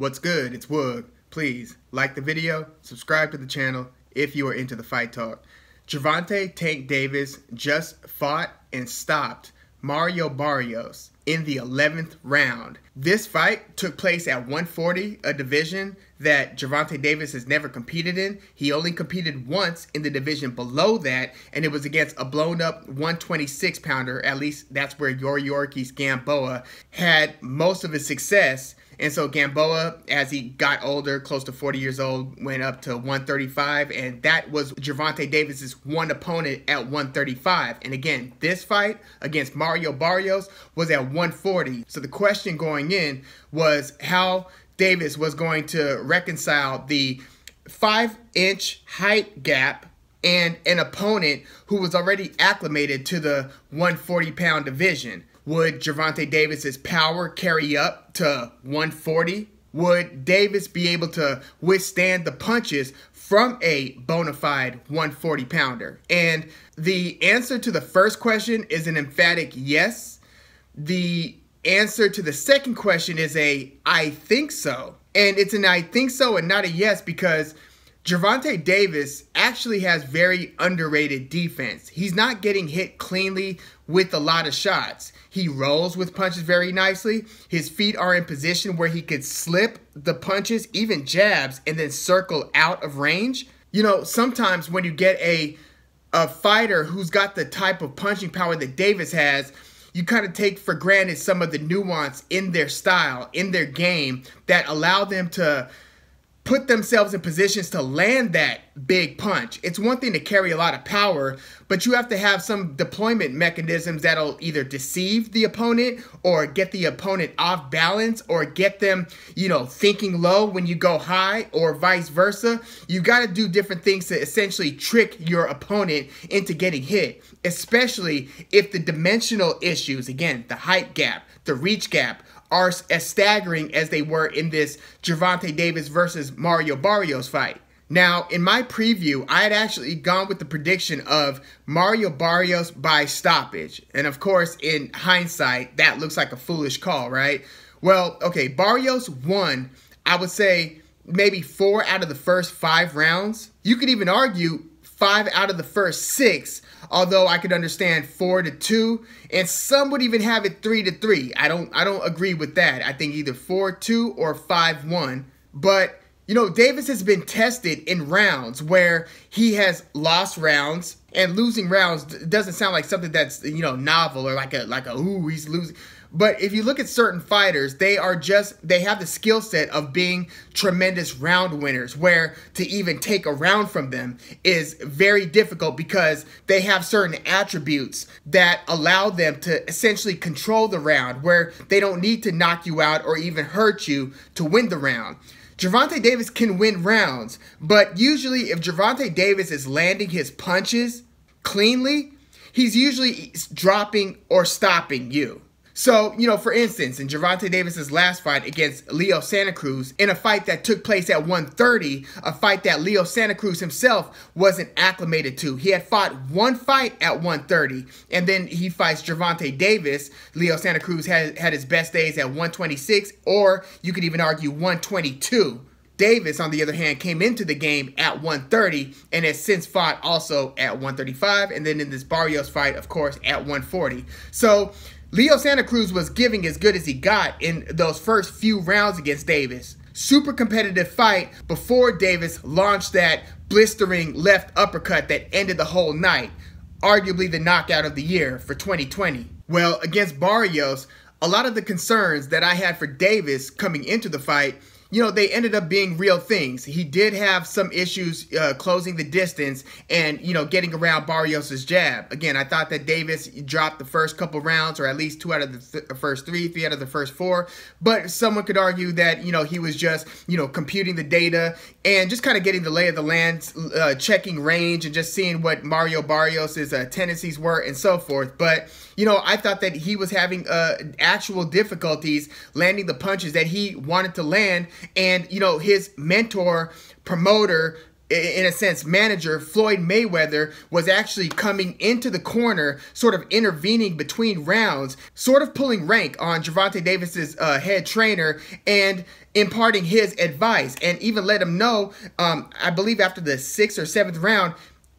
What's good? It's Woog. Please like the video, subscribe to the channel if you are into the fight talk. Gervonta "Tank" Davis just fought and stopped Mario Barrios in the 11th round. This fight took place at 140, a division that Gervonta Davis has never competed in. He only competed once in the division below that, and it was against a blown up 126 pounder. At least that's where Yorki's Gamboa had most of his success. And so Gamboa, as he got older, close to 40 years old, went up to 135, and that was Gervonta Davis's one opponent at 135. And again, this fight against Mario Barrios was at 140. So the question going in was how Davis was going to reconcile the 5-inch height gap and an opponent who was already acclimated to the 140-pound division. Would Gervonta Davis's power carry up to 140? Would Davis be able to withstand the punches from a bona fide 140-pounder? And the answer to the first question is an emphatic yes. The answer to the second question is a I think so. And it's an I think so and not a yes because Gervonta Davis actually has very underrated defense. He's not getting hit cleanly with a lot of shots. He rolls with punches very nicely. His feet are in position where he could slip the punches, even jabs, and then circle out of range. You know, sometimes when you get a fighter who's got the type of punching power that Davis has, you kind of take for granted some of the nuance in their style, in their game, that allow them to put themselves in positions to land that big punch. It's one thing to carry a lot of power, but you have to have some deployment mechanisms that'll either deceive the opponent or get the opponent off balance or get them, you know, thinking low when you go high or vice versa. You got to do different things to essentially trick your opponent into getting hit, especially if the dimensional issues, again, the height gap, the reach gap, are as staggering as they were in this Gervonta Davis versus Mario Barrios fight. Now, in my preview, I had actually gone with the prediction of Mario Barrios by stoppage. And of course, in hindsight, that looks like a foolish call, right? Well, okay, Barrios won, I would say, maybe 4 out of the first 5 rounds. You could even argue 5 out of the first 6, although I could understand 4-2, and some would even have it 3-3. I don't agree with that. I think either 4-2 or 5-1. But you know, Davis has been tested in rounds where he has lost rounds, and losing rounds doesn't sound like something that's, you know, novel or like a ooh, he's losing. But if you look at certain fighters, they have the skill set of being tremendous round winners, where to even take a round from them is very difficult because they have certain attributes that allow them to essentially control the round, where they don't need to knock you out or even hurt you to win the round. Gervonta Davis can win rounds, but usually if Gervonta Davis is landing his punches cleanly, he's usually dropping or stopping you. So, you know, for instance, in Gervonta Davis's last fight against Leo Santa Cruz, in a fight that took place at 130, a fight that Leo Santa Cruz himself wasn't acclimated to. He had fought one fight at 130, and then he fights Gervonta Davis. Leo Santa Cruz had his best days at 126, or you could even argue 122. Davis, on the other hand, came into the game at 130 and has since fought also at 135, and then in this Barrios fight, of course, at 140. So Leo Santa Cruz was giving as good as he got in those first few rounds against Davis. Super competitive fight before Davis launched that blistering left uppercut that ended the whole night. Arguably the knockout of the year for 2020. Well, against Barrios, a lot of the concerns that I had for Davis coming into the fight, you know, they ended up being real things. He did have some issues closing the distance and, you know, getting around Barrios' jab. Again, I thought that Davis dropped the first couple rounds, or at least 2 out of the first 3 out of the first 4. But someone could argue that, you know, he was just, you know, computing the data and just kind of getting the lay of the land, checking range and just seeing what Mario Barrios' tendencies were and so forth. But, you know, I thought that he was having actual difficulties landing the punches that he wanted to land. And, you know, his mentor, promoter, in a sense, manager, Floyd Mayweather, was actually coming into the corner, sort of intervening between rounds, sort of pulling rank on Gervonta Davis's head trainer and imparting his advice, and even let him know, I believe after the 6th or 7th round,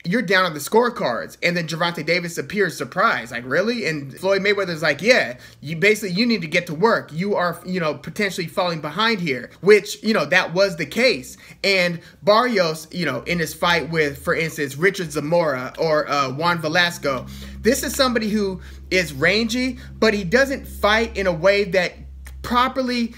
you're down on the scorecards. And then Gervonta Davis appears surprised, like, really? And Floyd Mayweather's like, yeah, you need to get to work. You are, potentially falling behind here, which, that was the case. And Barrios, in his fight with, for instance, Richard Zamora or Juan Velasco, this is somebody who is rangy, but he doesn't fight in a way that properly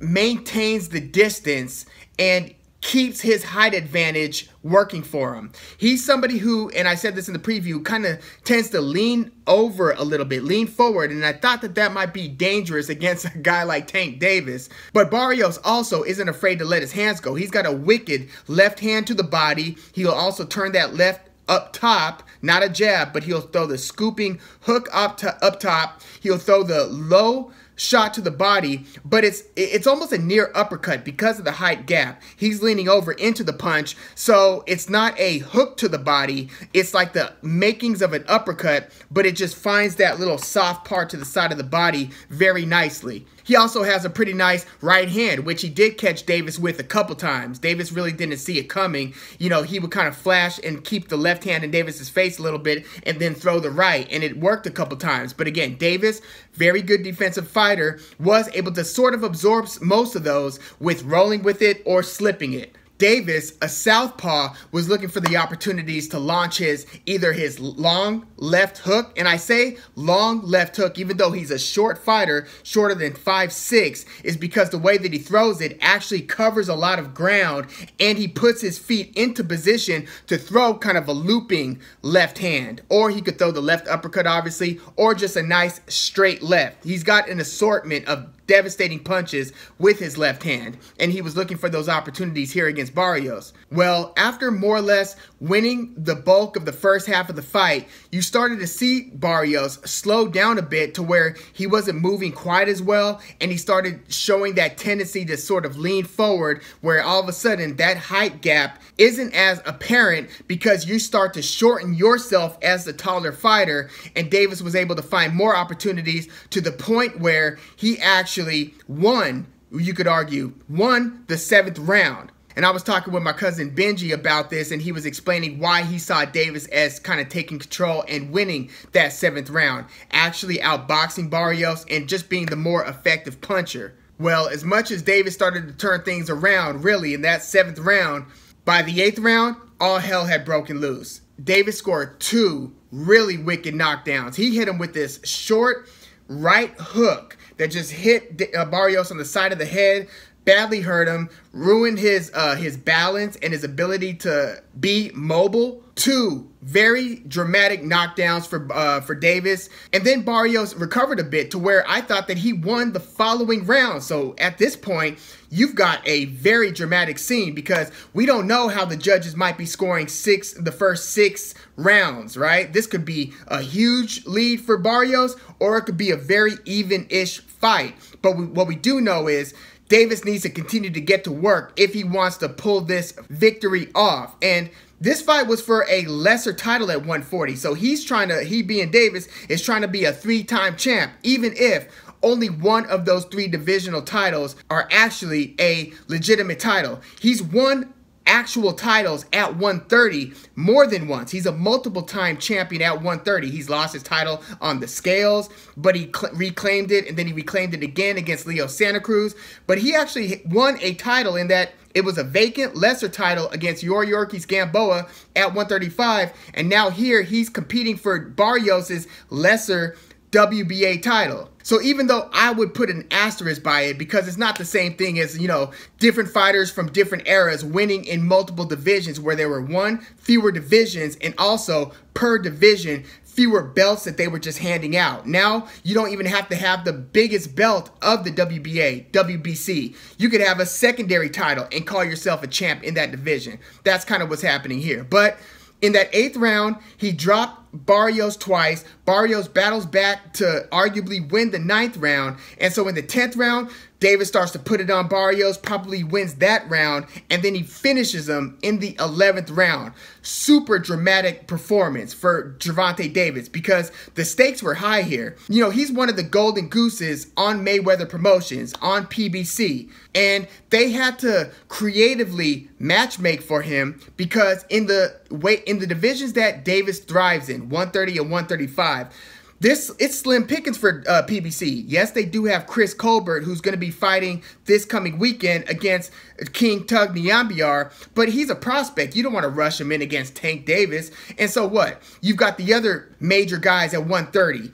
maintains the distance and keeps his height advantage working for him. He's somebody who, and I said this in the preview, kind of tends to lean over a little bit, lean forward, and I thought that might be dangerous against a guy like Tank Davis. But Barrios also isn't afraid to let his hands go. He's got a wicked left hand to the body. He'll also turn that left up top, not a jab, but he'll throw the scooping hook up top. He'll throw the low shot to the body, but it's almost a near uppercut because of the height gap. He's leaning over into the punch, so it's not a hook to the body. It's like the makings of an uppercut, but it just finds that little soft part to the side of the body very nicely. He also has a pretty nice right hand, which he did catch Davis with a couple times. Davis really didn't see it coming. He would kind of flash and keep the left hand in Davis's face a little bit and then throw the right, and it worked a couple times. But again, Davis, very good defensive fighter, was able to sort of absorb most of those with rolling with it or slipping it. Davis, a southpaw, was looking for the opportunities to launch either his long left hook, and I say long left hook even though he's a short fighter, shorter than 5'6", is because the way that he throws it actually covers a lot of ground, and he puts his feet into position to throw kind of a looping left hand. Or he could throw the left uppercut, obviously, or just a nice straight left. He's got an assortment of devastating punches with his left hand, and he was looking for those opportunities here against Barrios. Well, after more or less winning the bulk of the first half of the fight, you started to see Barrios slow down a bit to where he wasn't moving quite as well, and he started showing that tendency to sort of lean forward, where all of a sudden that height gap isn't as apparent because you start to shorten yourself as the taller fighter, and Davis was able to find more opportunities to the point where he actually won, you could argue, won the 7th round. And I was talking with my cousin Benji about this, and he was explaining why he saw Davis as kind of taking control and winning that 7th round, actually outboxing Barrios and just being the more effective puncher. Well, as much as Davis started to turn things around, really, in that 7th round, by the 8th round, all hell had broken loose. Davis scored 2 really wicked knockdowns. He hit him with this short right hook that just hit Barrios on the side of the head, badly hurt him, ruined his balance and his ability to be mobile. 2 very dramatic knockdowns for Davis, and then Barrios recovered a bit to where I thought that he won the following round. So at this point, you've got a very dramatic scene because we don't know how the judges might be scoring the first 6 rounds, right? This could be a huge lead for Barrios, or it could be a very even-ish fight. But what we do know is Davis needs to continue to get to work if he wants to pull this victory off. And this fight was for a lesser title at 140. So he being Davis, is trying to be a 3-time champ, even if only one of those 3 divisional titles are actually a legitimate title. He's won actual titles at 130 more than once. He's a multiple-time champion at 130. He's lost his title on the scales, but he reclaimed it, and then he reclaimed it again against Leo Santa Cruz. But he actually won a title in that it was a vacant lesser title against Yuriorkis Gamboa at 135, and now here he's competing for Barrios' lesser WBA title. So even though I would put an asterisk by it because it's not the same thing as, different fighters from different eras winning in multiple divisions where there were fewer divisions, and also per division, fewer belts that they were just handing out. Now, you don't even have to have the biggest belt of the WBA, WBC. You could have a secondary title and call yourself a champ in that division. That's kind of what's happening here. But in that 8th round, he dropped Barrios twice. Barrios battles back to arguably win the 9th round. And so in the 10th round, Davis starts to put it on Barrios, probably wins that round, and then he finishes him in the 11th round. Super dramatic performance for Gervonta Davis because the stakes were high here. You know, he's one of the golden gooses on Mayweather Promotions, on PBC, and they had to creatively matchmake for him because in the divisions that Davis thrives in, 130 and 135, it's slim pickings for PBC. Yes, they do have Chris Colbert, who's going to be fighting this coming weekend against King Tug Nyambiar, but he's a prospect. You don't want to rush him in against Tank Davis. And so what? You've got the other major guys at 130,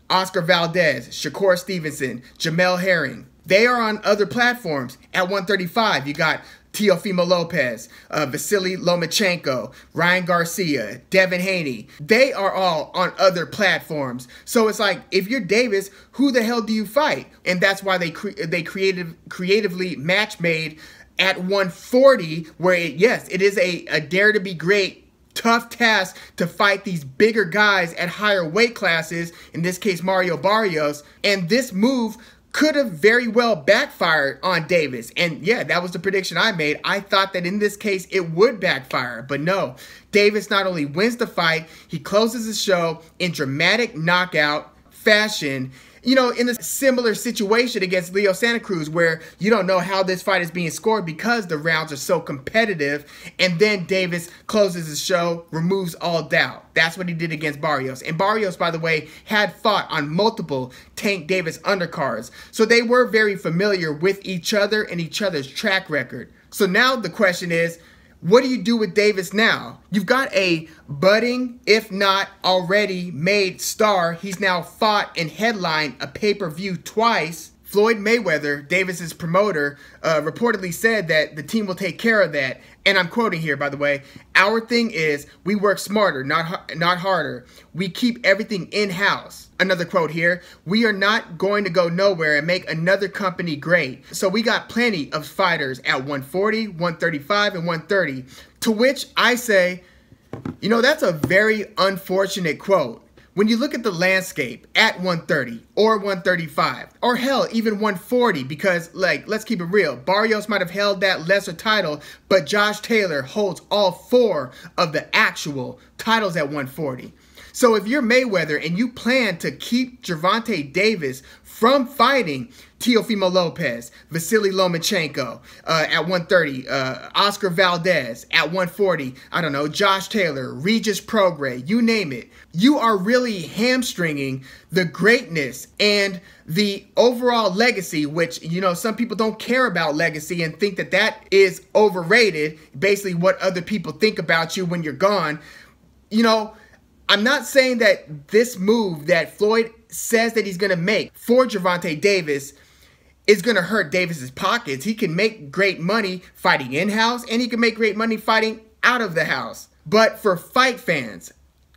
Oscar Valdez, Shakur Stevenson, Jamel Herring. They are on other platforms. At 135, you got Teofimo Lopez, Vasily Lomachenko, Ryan Garcia, Devin Haney. They are all on other platforms. So it's like, if you're Davis, who the hell do you fight? And that's why they creatively match made at 140, where it is a dare to be great, tough task to fight these bigger guys at higher weight classes, in this case Mario Barrios. And this move could have very well backfired on Davis. And yeah, that was the prediction I made. I thought that in this case it would backfire, but no. Davis not only wins the fight, he closes the show in dramatic knockout fashion. You know, in a similar situation against Leo Santa Cruz, where you don't know how this fight is being scored because the rounds are so competitive, and then Davis closes the show, removes all doubt. That's what he did against Barrios. And Barrios, by the way, had fought on multiple Tank Davis undercards, so they were very familiar with each other and each other's track record. So now the question is, what do you do with Davis now? You've got a budding, if not already made star. He's now fought and headlined a pay-per-view twice. Floyd Mayweather, Davis's promoter, reportedly said that the team will take care of that. And I'm quoting here, by the way, "Our thing is we work smarter, not harder. We keep everything in-house." Another quote here, "We are not going to go nowhere and make another company great. So we got plenty of fighters at 140, 135, and 130. To which I say, you know, that's a very unfortunate quote. When you look at the landscape at 130 or 135, or hell, even 140, because, like, let's keep it real, Barrios might have held that lesser title, but Josh Taylor holds all 4 of the actual titles at 140. So if you're Mayweather and you plan to keep Gervonta Davis from fighting Teofimo Lopez, Vasily Lomachenko at 130, Oscar Valdez at 140, I don't know, Josh Taylor, Regis Prograis, you name it, you are really hamstringing the greatness and the overall legacy, which, you know, some people don't care about legacy and think that that is overrated, basically what other people think about you when you're gone. You know, I'm not saying that this move that Floyd says that he's going to make for Gervonta Davis is going to hurt Davis's pockets. He can make great money fighting in-house, and he can make great money fighting out of the house. But for fight fans,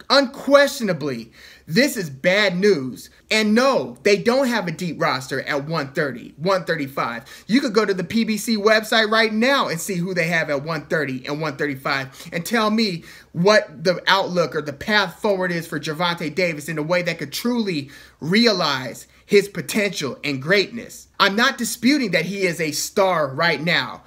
unquestionably, this is bad news. And no, they don't have a deep roster at 130, 135. You could go to the PBC website right now and see who they have at 130 and 135 and tell me what the outlook or the path forward is for Gervonta Davis in a way that could truly realize his potential and greatness. I'm not disputing that he is a star right now,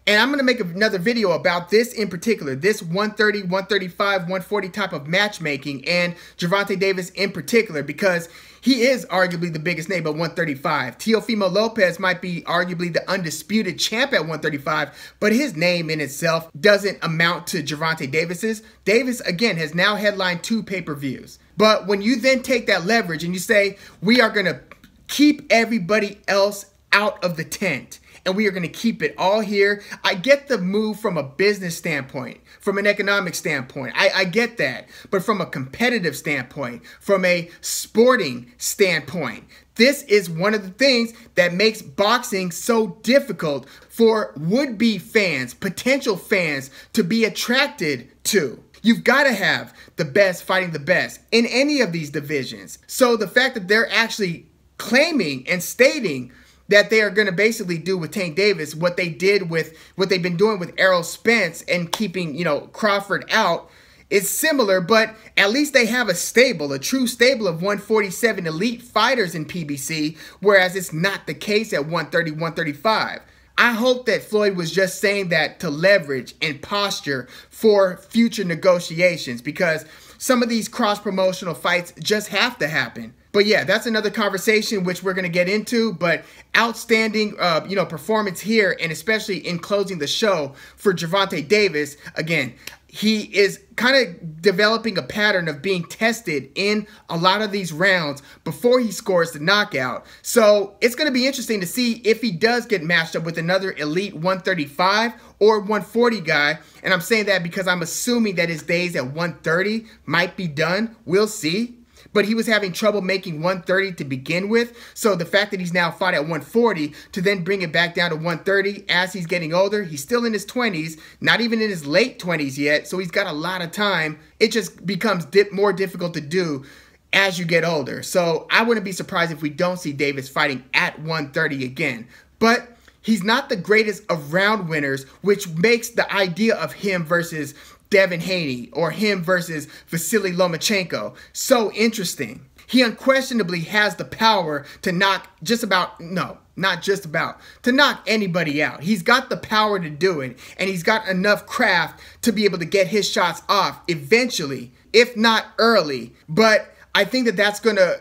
and I'm going to make another video about this in particular, this 130, 135, 140 type of matchmaking, and Gervonta Davis in particular, because he is arguably the biggest name at 135. Teofimo Lopez might be arguably the undisputed champ at 135, but his name in itself doesn't amount to Gervonta Davis's. Davis, again, has now headlined 2 pay-per-views. But when you then take that leverage and you say, we are going to keep everybody else out of the tent, and we are going to keep it all here. I get the move from a business standpoint, from an economic standpoint. I get that. But from a competitive standpoint, from a sporting standpoint, this is one of the things that makes boxing so difficult for would-be fans, potential fans, to be attracted to. You've got to have the best fighting the best in any of these divisions. So the fact that they're actually claiming and stating that they are going to basically do with Tank Davis what they've been doing with Errol Spence and keeping, you know, Crawford out, is similar, but at least they have a true stable of 147 elite fighters in PBC, whereas it's not the case at 130, 135. I hope that Floyd was just saying that to leverage and posture for future negotiations, because some of these cross-promotional fights just have to happen. But yeah, that's another conversation which we're going to get into. But outstanding, performance here, and especially in closing the show for Gervonta Davis. Again, he is kind of developing a pattern of being tested in a lot of these rounds before he scores the knockout. So it's going to be interesting to see if he does get matched up with another elite 135 or 140 guy. And I'm saying that because I'm assuming that his days at 130 might be done. We'll see. But he was having trouble making 130 to begin with. So the fact that he's now fought at 140 to then bring it back down to 130 as he's getting older, he's still in his 20s, not even in his late 20s yet. So he's got a lot of time. It just becomes more difficult to do as you get older. So I wouldn't be surprised if we don't see Davis fighting at 130 again. But he's not the greatest of round winners, which makes the idea of him versus Devin Haney or him versus Vasily Lomachenko so interesting. He unquestionably has the power to knock to knock anybody out. He's got the power to do it, and he's got enough craft to be able to get his shots off eventually, if not early. But I think that that's gonna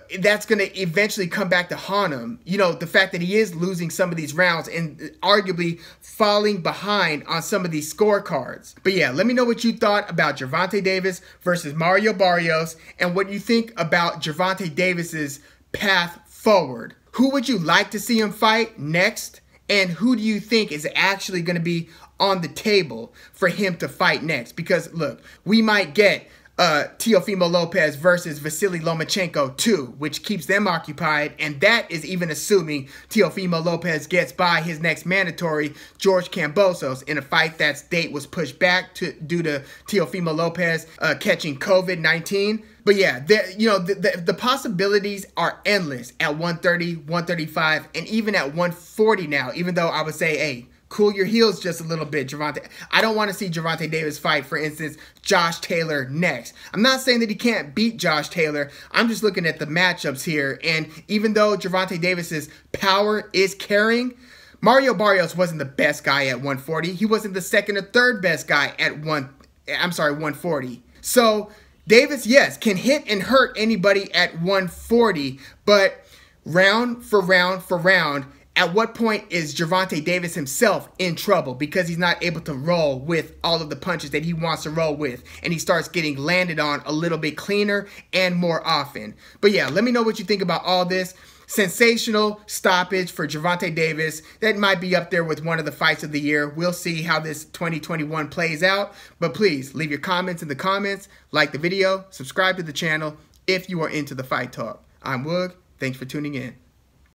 eventually come back to haunt him. You know, the fact that he is losing some of these rounds and arguably falling behind on some of these scorecards. But yeah, let me know what you thought about Gervonta Davis versus Mario Barrios, and what you think about Gervonta Davis's path forward. Who would you like to see him fight next? And who do you think is actually going to be on the table for him to fight next? Because look, we might get Teofimo Lopez versus Vasily Lomachenko 2, which keeps them occupied, and that is even assuming Teofimo Lopez gets by his next mandatory, George Kambosos, in a fight that's date was pushed back due to Teofimo Lopez catching COVID-19. But yeah, the possibilities are endless at 130, 135, and even at 140 now, even though I would say, hey, cool your heels just a little bit, Gervonta. I don't want to see Gervonta Davis fight, for instance, Josh Taylor next. I'm not saying that he can't beat Josh Taylor. I'm just looking at the matchups here. And even though Gervonta Davis's power is carrying, Mario Barrios wasn't the best guy at 140. He wasn't the second or third best guy at 140. So Davis, yes, can hit and hurt anybody at 140, but round for round for round, at what point is Gervonta Davis himself in trouble because he's not able to roll with all of the punches that he wants to roll with, and he starts getting landed on a little bit cleaner and more often? But yeah, let me know what you think about all this. Sensational stoppage for Gervonta Davis. That might be up there with one of the fights of the year. We'll see how this 2021 plays out. But please leave your comments in the comments, like the video, subscribe to the channel if you are into the fight talk. I'm Woog. Thanks for tuning in.